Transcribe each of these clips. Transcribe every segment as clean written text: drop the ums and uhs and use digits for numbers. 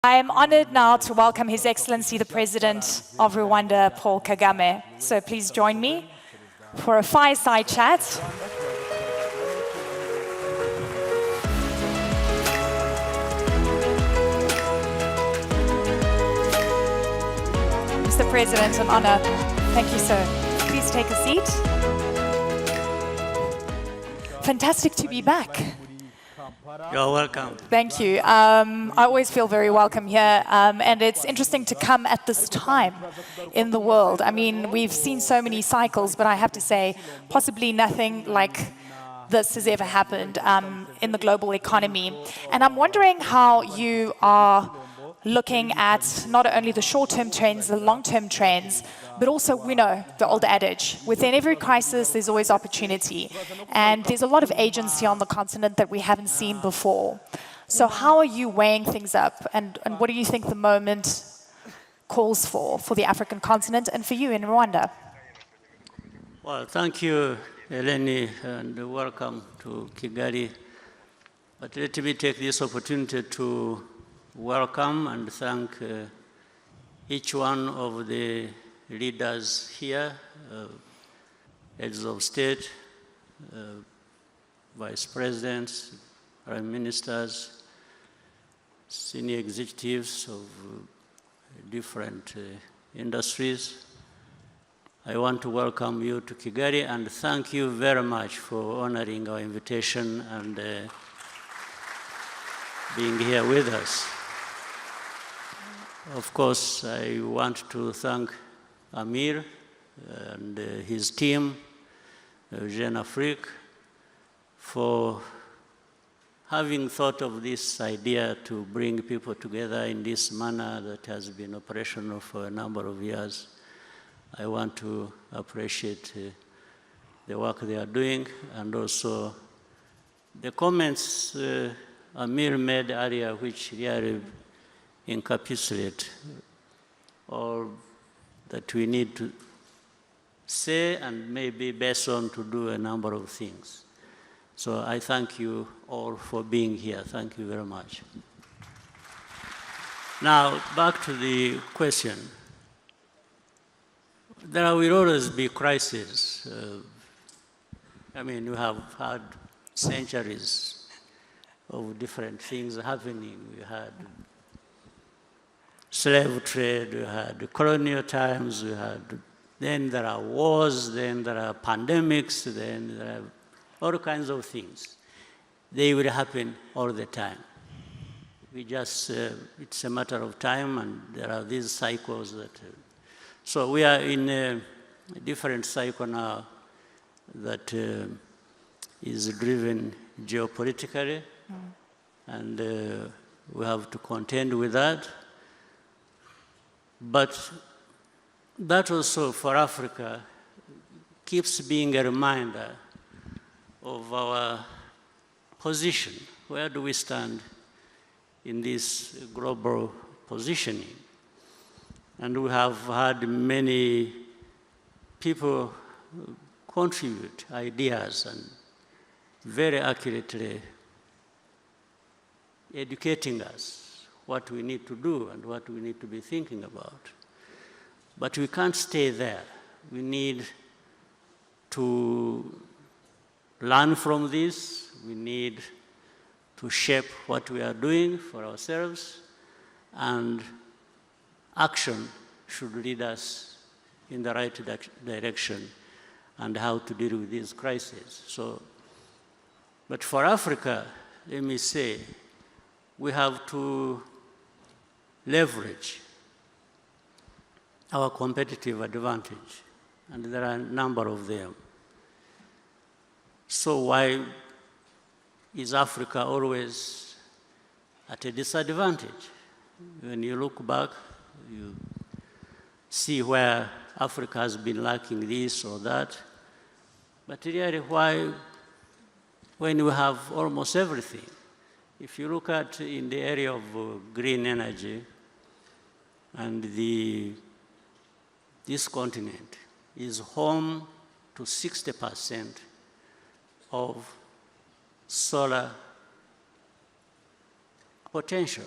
I am honored now to welcome His Excellency the President of Rwanda, Paul Kagame. So please join me for a fireside chat. Mr. President, an honor. Thank you, sir. Please take a seat. Fantastic to be back. You're welcome. Thank you. I always feel very welcome here, and it's interesting to come at this time in the world. I mean, we've seen so many cycles, but I have to say, possibly nothing like this has ever happened in the global economy. And I'm wondering how you are looking at not only the short-term trends, the long-term trends, but also, we know, the old adage, within every crisis, there's always opportunity. And there's a lot of agency on the continent that we haven't seen before. So how are you weighing things up? And what do you think the moment calls for the African continent and for you in Rwanda? Well, thank you, Eleni, and welcome to Kigali. But let me take this opportunity to welcome and thank each one of the leaders here, heads of state, vice presidents, prime ministers, senior executives of different industries. I want to welcome you to Kigali and thank you very much for honoring our invitation and being here with us. Of course, I want to thank Amir and his team, Jeune Afrique, for having thought of this idea to bring people together in this manner that has been operational for a number of years. I want to appreciate the work they are doing and also the comments Amir made earlier, which really encapsulate all that we need to say and maybe based on to do a number of things. So I thank you all for being here. Thank you very much. Now, back to the question. There will always be crises. I mean, we have had centuries of different things happening. We had slave trade, we had colonial times, then there are wars, then there are pandemics, then there are all kinds of things. They will happen all the time. We just, it's a matter of time and there are these cycles that, so we are in a different cycle now that is driven geopolitically and we have to contend with that. But that also for Africa keeps being a reminder of our position. Where do we stand in this global positioning? And we have had many people contribute ideas and very accurately educating us what we need to do and what we need to be thinking about. But we can't stay there. We need to learn from this. We need to shape what we are doing for ourselves, and action should lead us in the right direction and how to deal with these crises. So, but for Africa, let me say, we have to leverage our competitive advantage, and there are a number of them. So why is Africa always at a disadvantage? When you look back, you see where Africa has been lacking this or that. But really, why, when we have almost everything? If you look at in the area of green energy, and this continent is home to 60% of solar potential.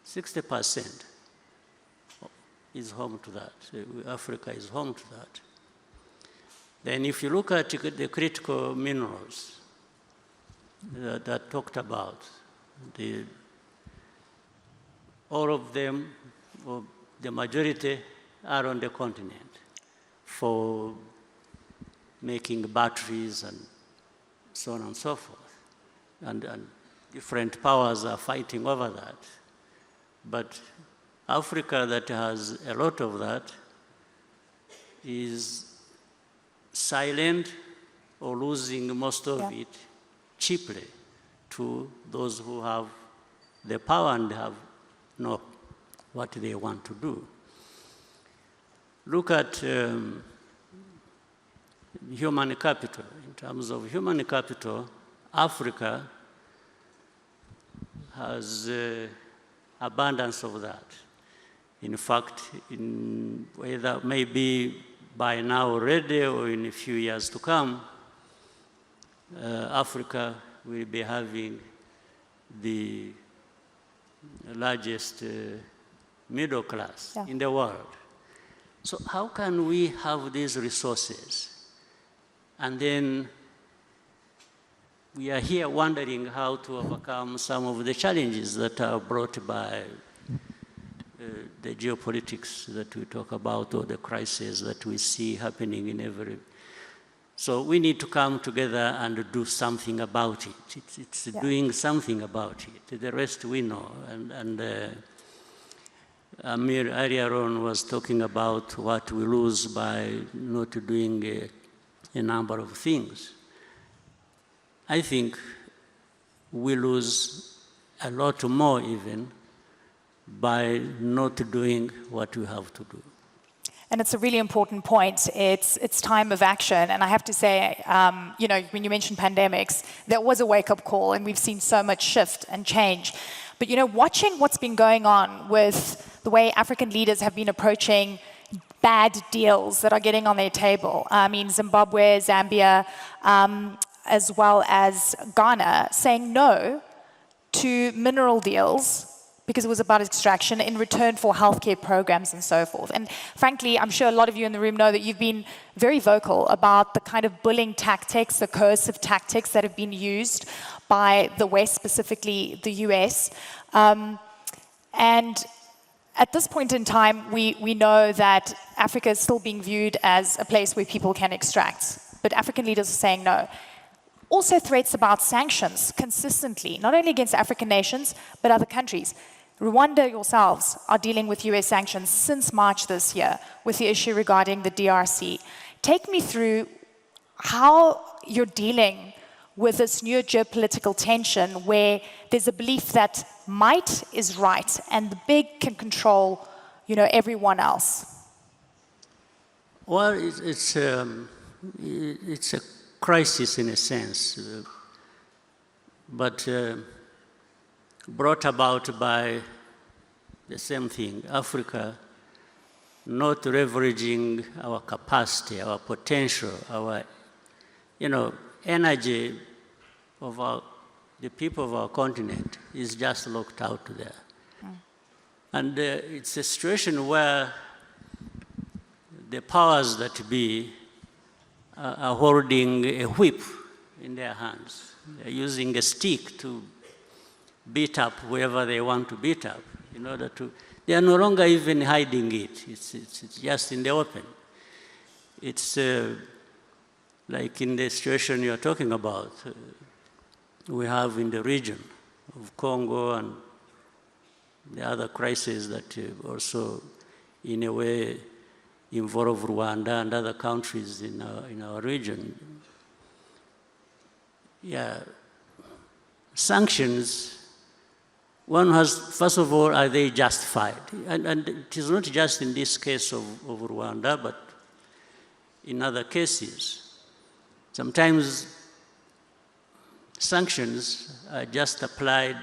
60% is home to that. Africa is home to that. Then if you look at the critical minerals that talked about, all of them, or the majority, are on the continent for making batteries and so on and so forth. And different powers are fighting over that. But Africa, that has a lot of that, is silent or losing most of it cheaply to those who have the power and have know what they want to do. Look at human capital. In terms of human capital, Africa has abundance of that. In fact, whether maybe by now already or in a few years to come, Africa will be having the largest middle class in the world. So how can we have these resources? And then we are here wondering how to overcome some of the challenges that are brought by the geopolitics that we talk about, or the crises that we see happening in every... So we need to come together and do something about it. It's doing something about it. The rest we know. And Amir earlier on was talking about what we lose by not doing a number of things. I think we lose a lot more even by not doing what we have to do. And it's a really important point. It's time of action. And I have to say, you know, when you mentioned pandemics, there was a wake-up call, and we've seen so much shift and change. But, you know, watching what's been going on with the way African leaders have been approaching bad deals that are getting on their table. I mean, Zimbabwe, Zambia, as well as Ghana, saying no to mineral deals because it was about extraction in return for healthcare programs and so forth. And frankly, I'm sure a lot of you in the room know that you've been very vocal about the kind of bullying tactics, the coercive tactics that have been used by the West, specifically the US. And at this point in time, we know that Africa is still being viewed as a place where people can extract. But African leaders are saying no. Also threats about sanctions consistently, not only against African nations, but other countries. Rwanda yourselves are dealing with US sanctions since March this year with the issue regarding the DRC. Take me through how you're dealing with this new geopolitical tension where there's a belief that might is right and the big can control, you know, everyone else. Well, it's a crisis in a sense, but brought about by the same thing, Africa not leveraging our capacity, our potential, our, you know, energy of the people of our continent is just locked out there. And it's a situation where the powers that be are holding a whip in their hands. They're using a stick to beat up whoever they want to beat up in order to... They are no longer even hiding it. It's just in the open. It's like in the situation you're talking about, we have in the region of Congo and the other crises that also, in a way, involve Rwanda and other countries in our region. Yeah, sanctions, one has, first of all, are they justified? And it is not just in this case of Rwanda, but in other cases. Sometimes sanctions are just applied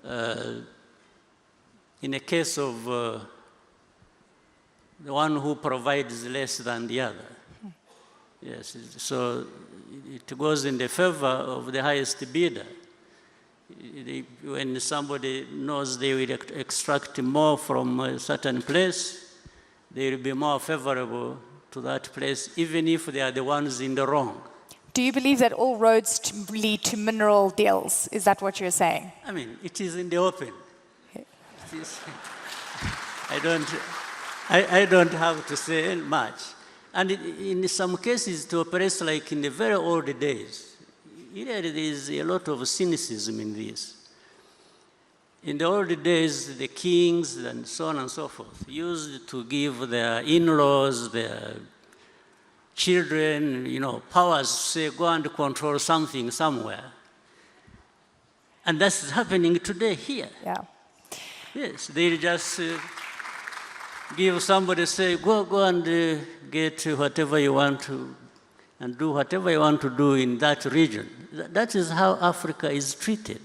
in a case of the one who provides less than the other. Yes, so it goes in the favor of the highest bidder. When somebody knows they will extract more from a certain place, they will be more favorable to that place, even if they are the ones in the wrong. Do you believe that all roads lead to mineral deals? Is that what you're saying? I mean, it is in the open. It is, I don't have to say much. And in some cases, it operates like in the very old days. There is a lot of cynicism in this. In the old days, the kings and so on and so forth used to give their in-laws, their children, powers, say, go and control something somewhere. And that's happening today here. Yeah. Yes, they just give somebody, say, go and get whatever you want to, and do whatever you want to do in that region. That is how Africa is treated.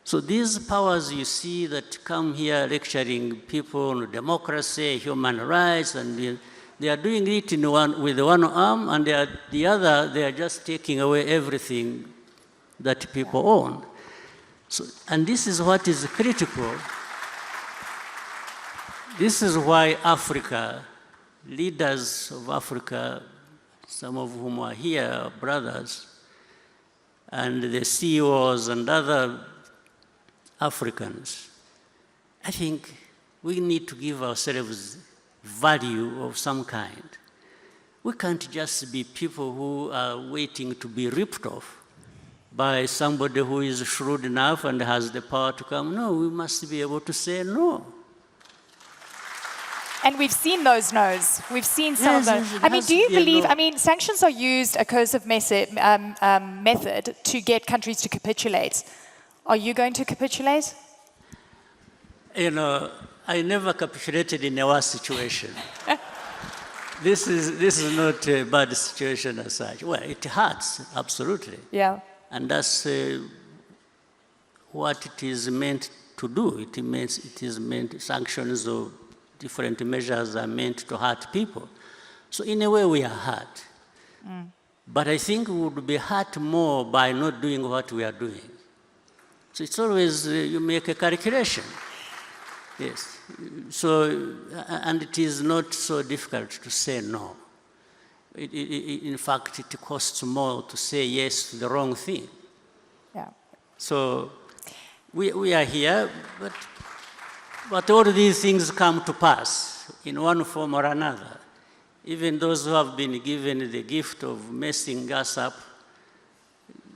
So these powers you see that come here lecturing people on democracy, human rights, and they are doing it with one arm, and the other, they are just taking away everything that people own. So, and this is what is critical. This is why Africa, leaders of Africa, some of whom are here, are brothers, and the CEOs and other Africans, I think we need to give ourselves value of some kind. We can't just be people who are waiting to be ripped off by somebody who is shrewd enough and has the power to come. No, we must be able to say no. And we've seen those no's. We've seen some of those. I mean, do you believe, sanctions are used, a coercive method to get countries to capitulate. Are you going to capitulate? I never capitulated in a war situation. This is not a bad situation as such. Well, it hurts, absolutely. Yeah. And that's what it is meant to do. It is meant, sanctions or different measures are meant to hurt people. So in a way, we are hurt. But I think we would be hurt more by not doing what we are doing. So it's always, you make a calculation. Yes. So, and it is not so difficult to say no. In fact, it costs more to say yes to the wrong thing. Yeah. So we are here, but all these things come to pass in one form or another. Even those who have been given the gift of messing us up,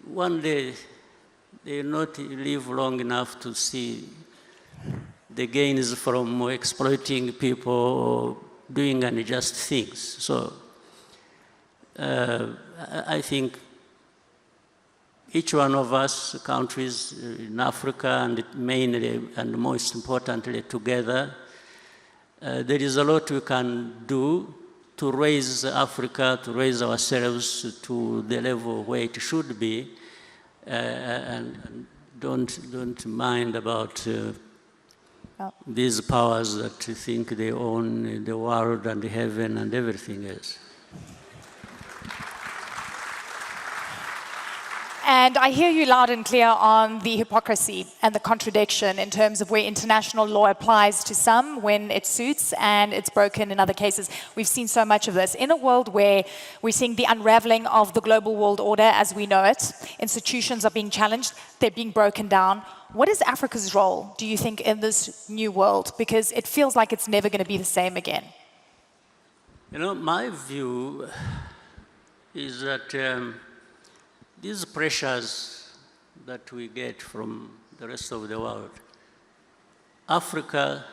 one day they will not live long enough to see the gains from exploiting people or doing unjust things. So I think each one of us, countries in Africa, and mainly and most importantly together, there is a lot we can do to raise Africa, to raise ourselves to the level where it should be, and don't mind about these powers that think they own the world and the heaven and everything else. And I hear you loud and clear on the hypocrisy and the contradiction in terms of where international law applies to some when it suits and it's broken in other cases. We've seen so much of this. In a world where we're seeing the unraveling of the global world order as we know it, institutions are being challenged, they're being broken down. What is Africa's role, do you think, in this new world? Because it feels like it's never going to be the same again. My view is that these pressures that we get from the rest of the world, Africa